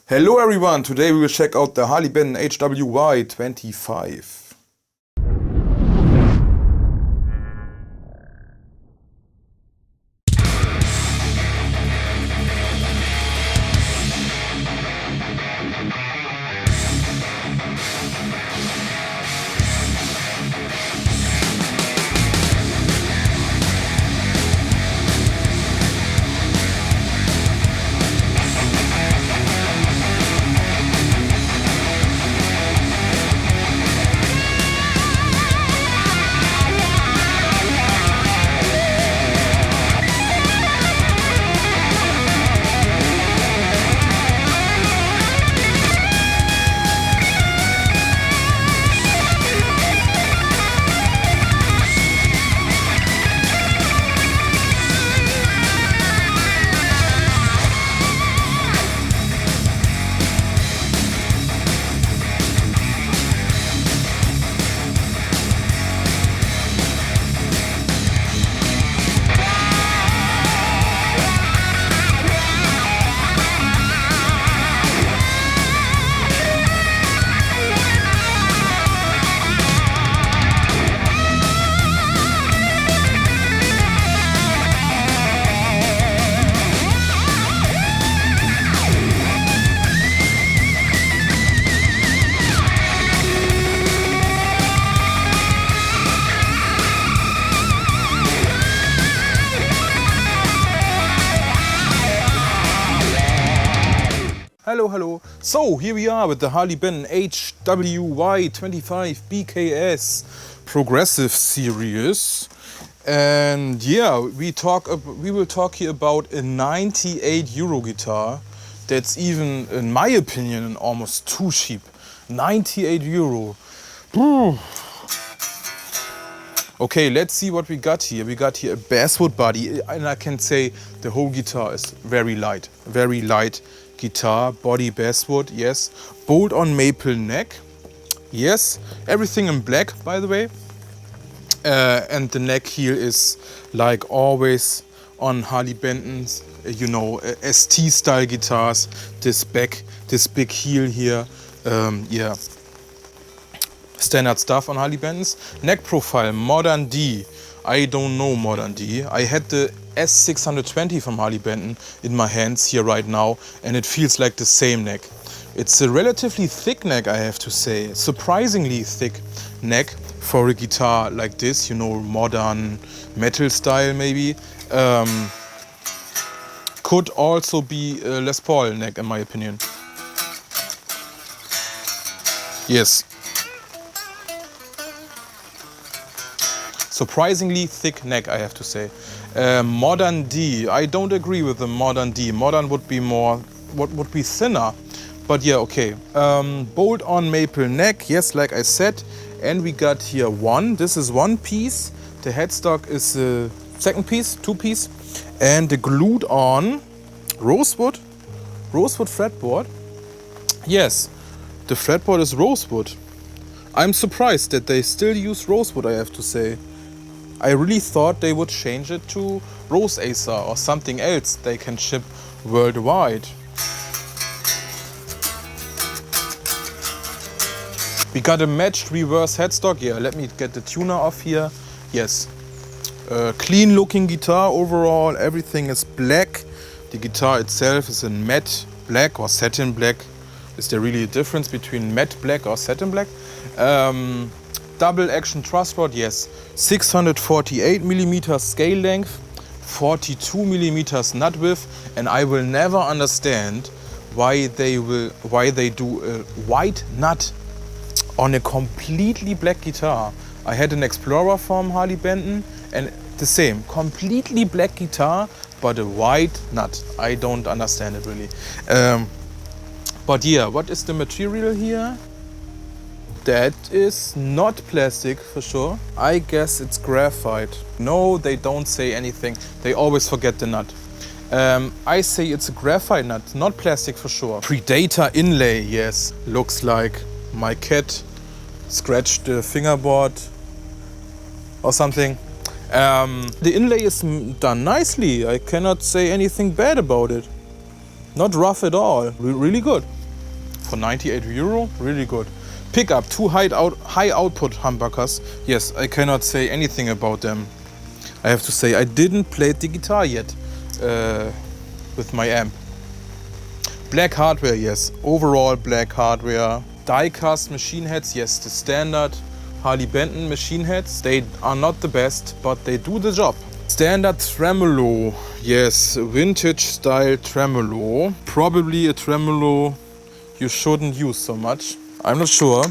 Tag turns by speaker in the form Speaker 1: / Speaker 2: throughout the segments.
Speaker 1: Hello everyone, today we will check out the Harley Benton HWY-25. Hello. So here we are with the Harley Benton HWY-25 BKS progressive series, and yeah, we will talk here about a 98 euro guitar. That's even, in my opinion, almost too cheap. 98 euro. Okay, let's see what we got here. We got here a basswood body, and I can say the whole guitar is very light guitar, body basswood, yes. Bolt-on maple neck, yes. Everything in black, by the way. And the neck heel is like always on Harley Benton's, ST style guitars. This big heel here, yeah. Standard stuff on Harley Benton's. Neck profile, Modern D. I don't know Modern D. I had the S620 from Harley Benton in my hands here right now, and it feels like the same neck. It's a relatively thick neck, I have to say. Surprisingly thick neck for a guitar like this, modern metal style maybe. Could also be a Les Paul neck in my opinion. Yes. Surprisingly thick neck, I have to say. Modern D, I don't agree with the Modern D. Modern would be thinner, but yeah, okay. Bolt-on maple neck, yes, like I said. And we got here this is one piece. The headstock is a second piece, two piece. And the glued on rosewood fretboard. Yes, the fretboard is rosewood. I'm surprised that they still use rosewood, I have to say. I really thought they would change it to rose acer or something else they can ship worldwide. We got a matched reverse headstock. Yeah, let me get the tuner off here. Yes, clean looking guitar overall. Everything is black. The guitar itself is in matte black or satin black. Is there really a difference between matte black or satin black? Double action truss rod, yes. 648 millimeters scale length, 42 millimeters nut width, and I will never understand why they do a white nut on a completely black guitar. I had an Explorer from Harley Benton and the same, completely black guitar, but a white nut. I don't understand it really. But yeah, what is the material here? That is not plastic for sure. I guess it's graphite. No, they don't say anything. They always forget the nut. I say it's a graphite nut, not plastic for sure. Predator inlay, yes. Looks like my cat scratched the fingerboard or something. The inlay is done nicely. I cannot say anything bad about it. Not rough at all. Really good. For 98 euro, really good. Pickup, two high output humbuckers. Yes, I cannot say anything about them. I have to say, I didn't play the guitar yet with my amp. Black hardware, yes. Overall black hardware. Die-cast machine heads, yes. The standard Harley Benton machine heads. They are not the best, but they do the job. Standard tremolo, yes. Vintage style tremolo. Probably a tremolo you shouldn't use so much. I'm not sure.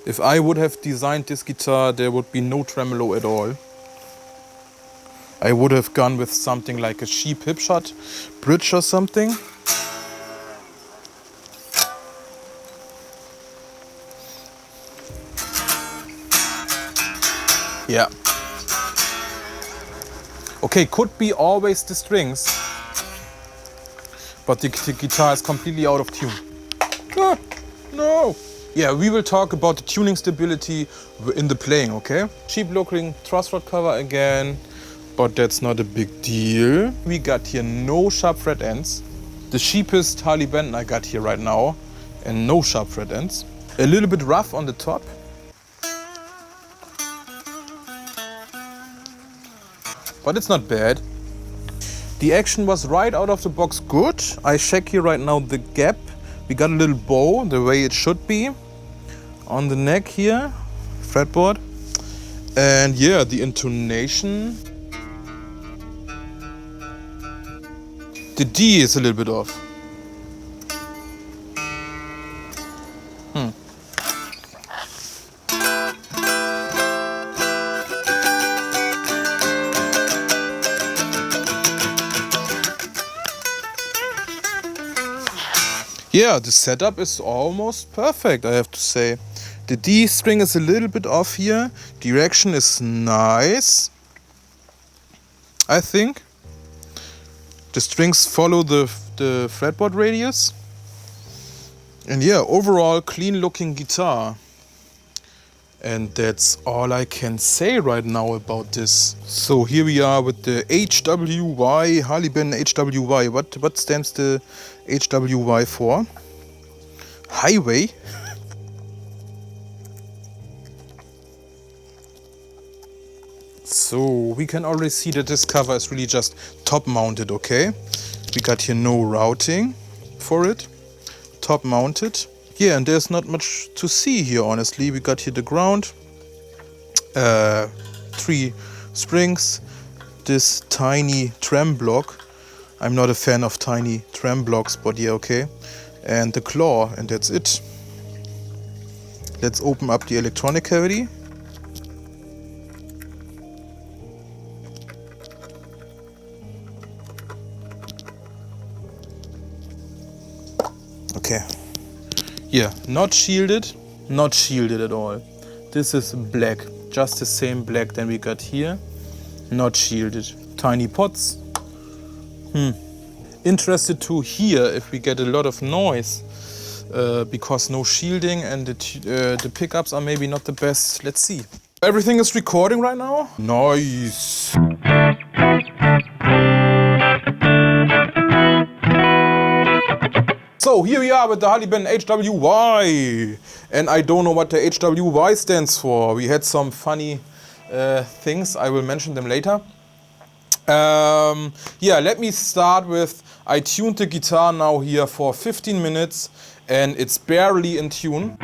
Speaker 1: If I would have designed this guitar, there would be no tremolo at all. I would have gone with something like a cheap hipshot bridge or something. Yeah. Okay, could be always the strings, but the guitar is completely out of tune. Ah, no! Yeah, we will talk about the tuning stability in the playing, okay? Cheap looking truss rod cover again, but that's not a big deal. We got here no sharp fret ends. The cheapest Harley Benton I got here right now, and no sharp fret ends. A little bit rough on the top. But it's not bad. The action was right out of the box good. I check here right now the gap. We got a little bow, the way it should be. On the neck here, fretboard. And yeah, the intonation. The D is a little bit off. Yeah, the setup is almost perfect, I have to say. The D string is a little bit off here. Direction is nice, I think. The strings follow the fretboard radius. And yeah, overall clean looking guitar. And that's all I can say right now about this. So here we are with the HWY, Harley Benton HWY. What stands the HWY for? Highway? So we can already see that this cover is really just top mounted, okay? We got here no routing for it. Top mounted. Yeah, and there's not much to see here, honestly. We got here the ground, 3 springs, this tiny trem block. I'm not a fan of tiny trem blocks, but yeah, okay. And the claw, and that's it. Let's open up the electronic cavity. Okay. Yeah, not shielded at all. This is black, just the same black than we got here. Not shielded. Tiny pots. Interested to hear if we get a lot of noise because no shielding and the pickups are maybe not the best. Let's see. Everything is recording right now. Nice. So here we are with the Harley Benton HWY, and I don't know what the HWY stands for. We had some funny things, I will mention them later. Yeah, let me start with, I tuned the guitar now here for 15 minutes and it's barely in tune.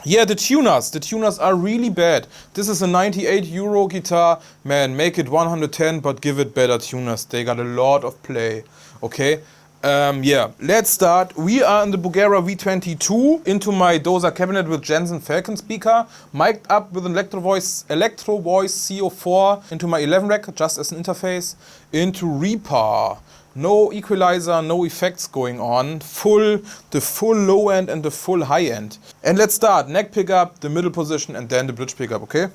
Speaker 1: Yeah, the tuners are really bad. This is a 98 euro guitar. Man, make it 110, but give it better tuners. They got a lot of play, okay? Yeah, let's start. We are in the HWY-25 into my Dozer cabinet with Jensen Falcon speaker, mic'd up with an Electro Voice CO4 into my 11 rack, just as an interface, into Reaper. No equalizer, no effects going on. The full low end and the full high end. And let's start. Neck pickup, the middle position, and then the bridge pickup, okay?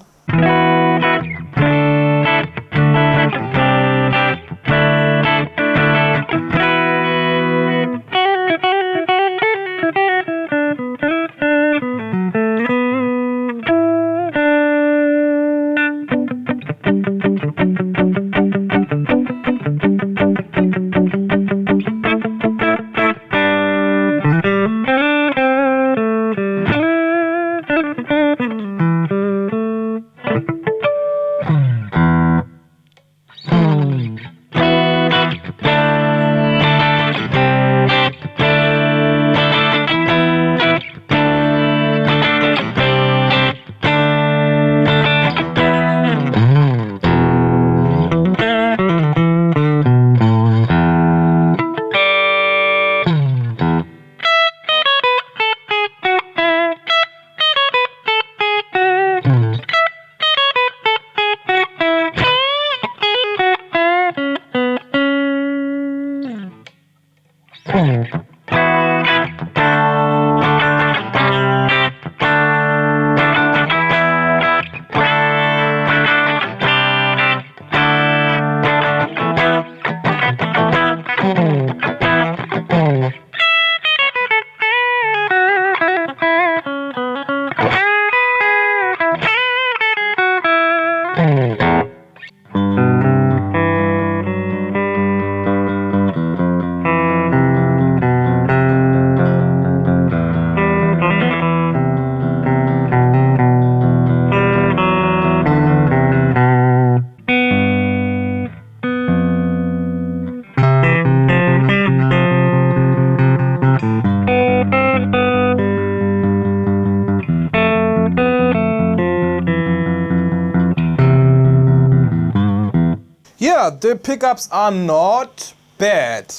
Speaker 1: Yeah, the pickups are not bad.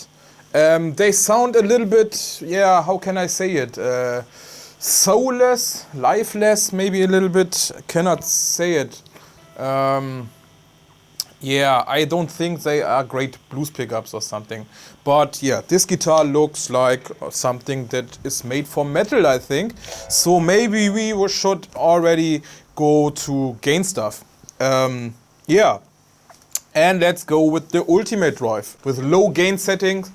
Speaker 1: They sound a little bit, yeah, how can I say it? Soulless, lifeless, maybe a little bit. Cannot say it. Yeah, I don't think they are great blues pickups or something. But yeah, this guitar looks like something that is made for metal, I think. So maybe we should already go to gain stuff. Yeah. And let's go with the ultimate drive with low gain settings.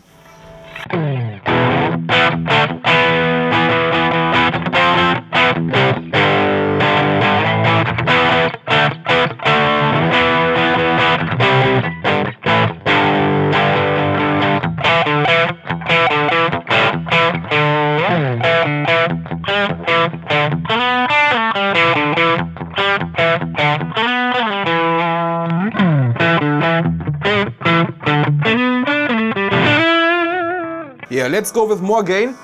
Speaker 1: Yeah, let's go with more gain.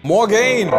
Speaker 1: More gain.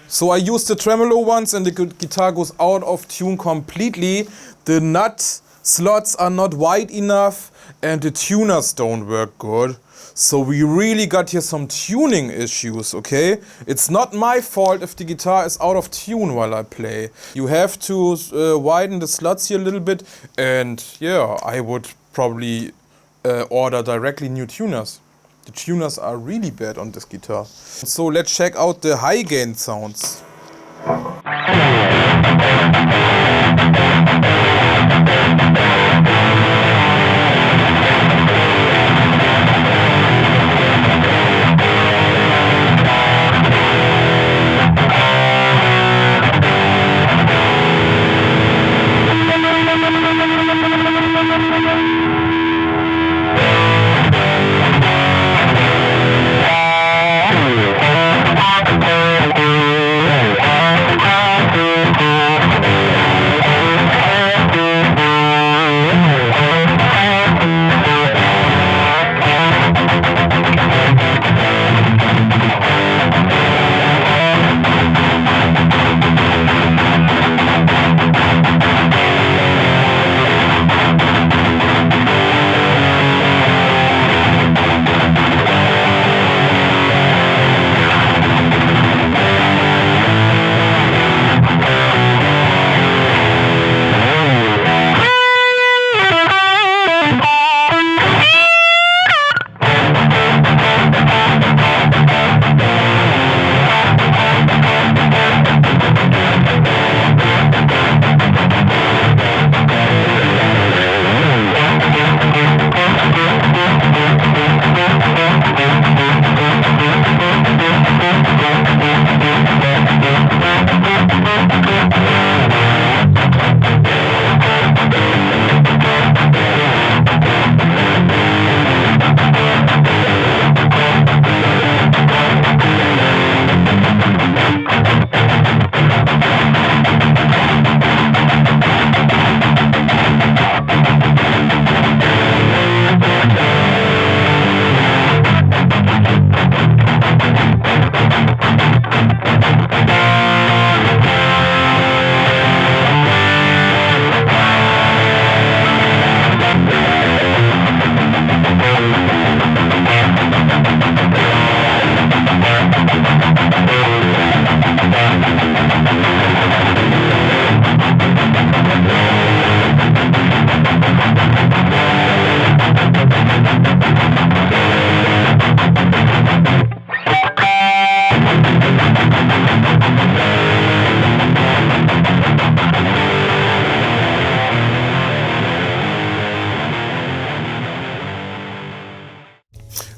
Speaker 1: So I use the tremolo once and the guitar goes out of tune completely. The nut slots are not wide enough and the tuners don't work good. So we really got here some tuning issues, okay? It's not my fault if the guitar is out of tune while I play. You have to widen the slots here a little bit, and yeah, I would probably order directly new tuners. The tuners are really bad on this guitar. So let's check out the high gain sounds.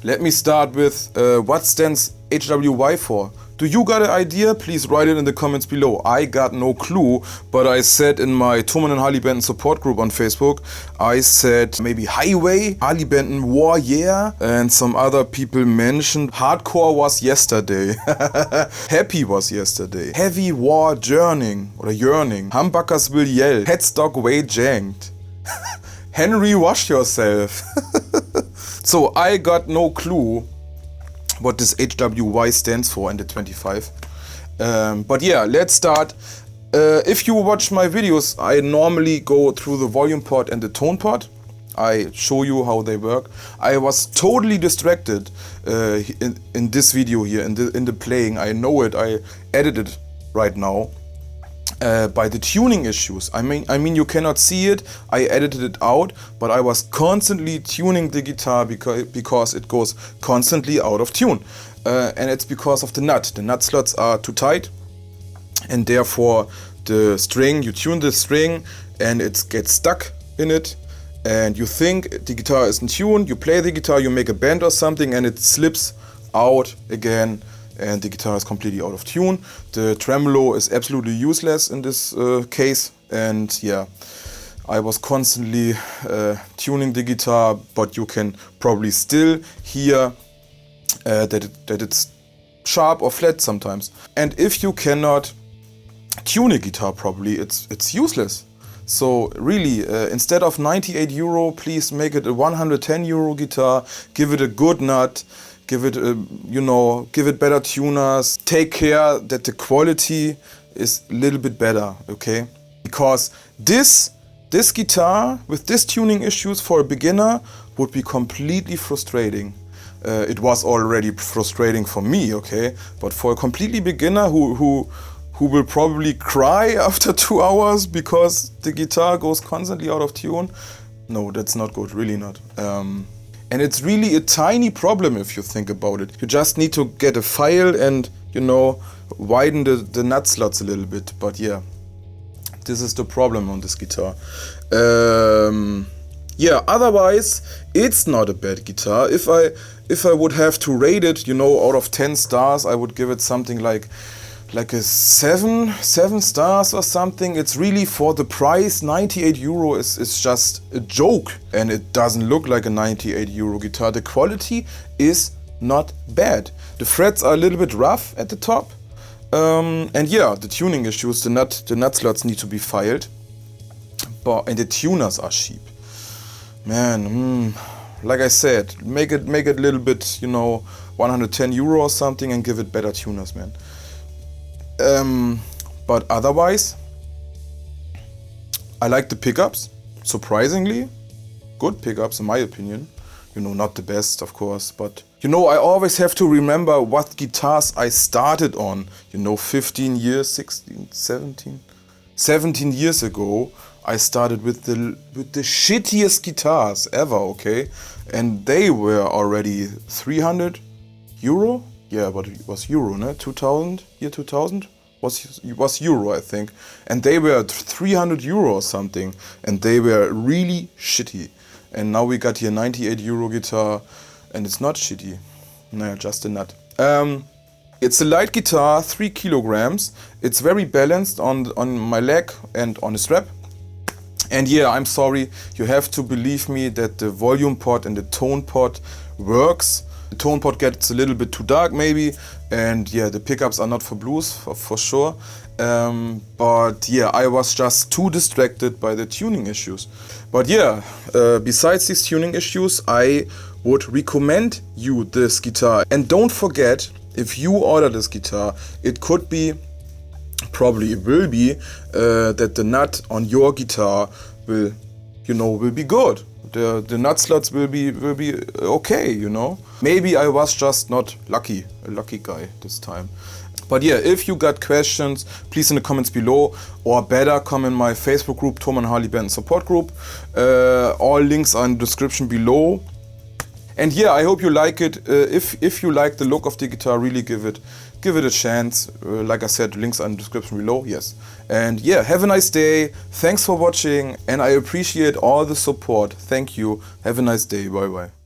Speaker 1: Let me start with what stands HWY for. Do you got an idea? Please write it in the comments below. I got no clue, but I said in my Thomann and Harley Benton support group on Facebook, I said maybe Highway, Harley Benton, War, yeah, and some other people mentioned Hardcore was yesterday, Happy was yesterday, Heavy War Yearning, oder Yearning, Humbuckers will yell, Headstock way janked, Henry wash yourself. So I got no clue what this HWY stands for in the 25. But yeah, let's start. If you watch my videos, I normally go through the volume pot and the tone pot. I show you how they work. I was totally distracted in this video here, in the playing. I know it, I edited right now. By the tuning issues. I mean you cannot see it, I edited it out, but I was constantly tuning the guitar because it goes constantly out of tune. And it's because of the nut. The nut slots are too tight, and therefore the string, you tune the string and it gets stuck in it, and you think the guitar is in tune, you play the guitar, you make a bend or something, and it slips out again, and the guitar is completely out of tune. The tremolo is absolutely useless in this case, and yeah, I was constantly tuning the guitar, but you can probably still hear that it's sharp or flat sometimes. And if you cannot tune a guitar properly, it's useless. So really, instead of 98 euro, please make it a 110 euro guitar, give it a good nut, give it, give it better tuners. Take care that the quality is a little bit better, okay? Because this guitar with this tuning issues for a beginner would be completely frustrating. It was already frustrating for me, okay? But for a completely beginner who will probably cry after 2 hours because the guitar goes constantly out of tune, no, that's not good, really not. And it's really a tiny problem if you think about it. You just need to get a file and, widen the nut slots a little bit. But yeah, this is the problem on this guitar. Yeah, otherwise, it's not a bad guitar. If I would have to rate it, out of 10 stars, I would give it something like a 7 stars or something. It's really, for the price, 98 euro is just a joke, and it doesn't look like a 98 euro guitar. The quality is not bad. The frets are a little bit rough at the top, and yeah, the tuning issues, the nut slots need to be filed, and the tuners are cheap. Man, like I said, make it a little bit, 110 euro or something, and give it better tuners, man. But otherwise, I like the pickups, surprisingly good pickups in my opinion. Not the best, of course, but I always have to remember what guitars I started on, 15 years, 16, 17 years ago. I started with the shittiest guitars ever, okay? And they were already 300 euro? Yeah, but it was euro, ne? 2000, year 2000 was euro, I think. And they were 300 euro or something, and they were really shitty. And now we got here 98 euro guitar, and it's not shitty. No, just a nut. It's a light guitar, 3 kilograms. It's very balanced on my leg and on the strap. And yeah, I'm sorry, you have to believe me that the volume pot and the tone pot works. The tone pot gets a little bit too dark maybe, and yeah, the pickups are not for blues, for sure. But yeah, I was just too distracted by the tuning issues. But yeah, besides these tuning issues, I would recommend you this guitar. And don't forget, if you order this guitar, it could be, probably it will be, that the nut on your guitar will be good. The nut slots will be okay, Maybe I was just not a lucky guy this time. But yeah, if you got questions, please in the comments below, or better, come in my Facebook group, Thomann and Harley Benton support group. All links are in the description below. And yeah, I hope you like it. If you like the look of the guitar, really give it a chance. Like I said, links are in the description below, yes. And yeah, have a nice day. Thanks for watching, and I appreciate all the support. Thank you. Have a nice day. Bye bye.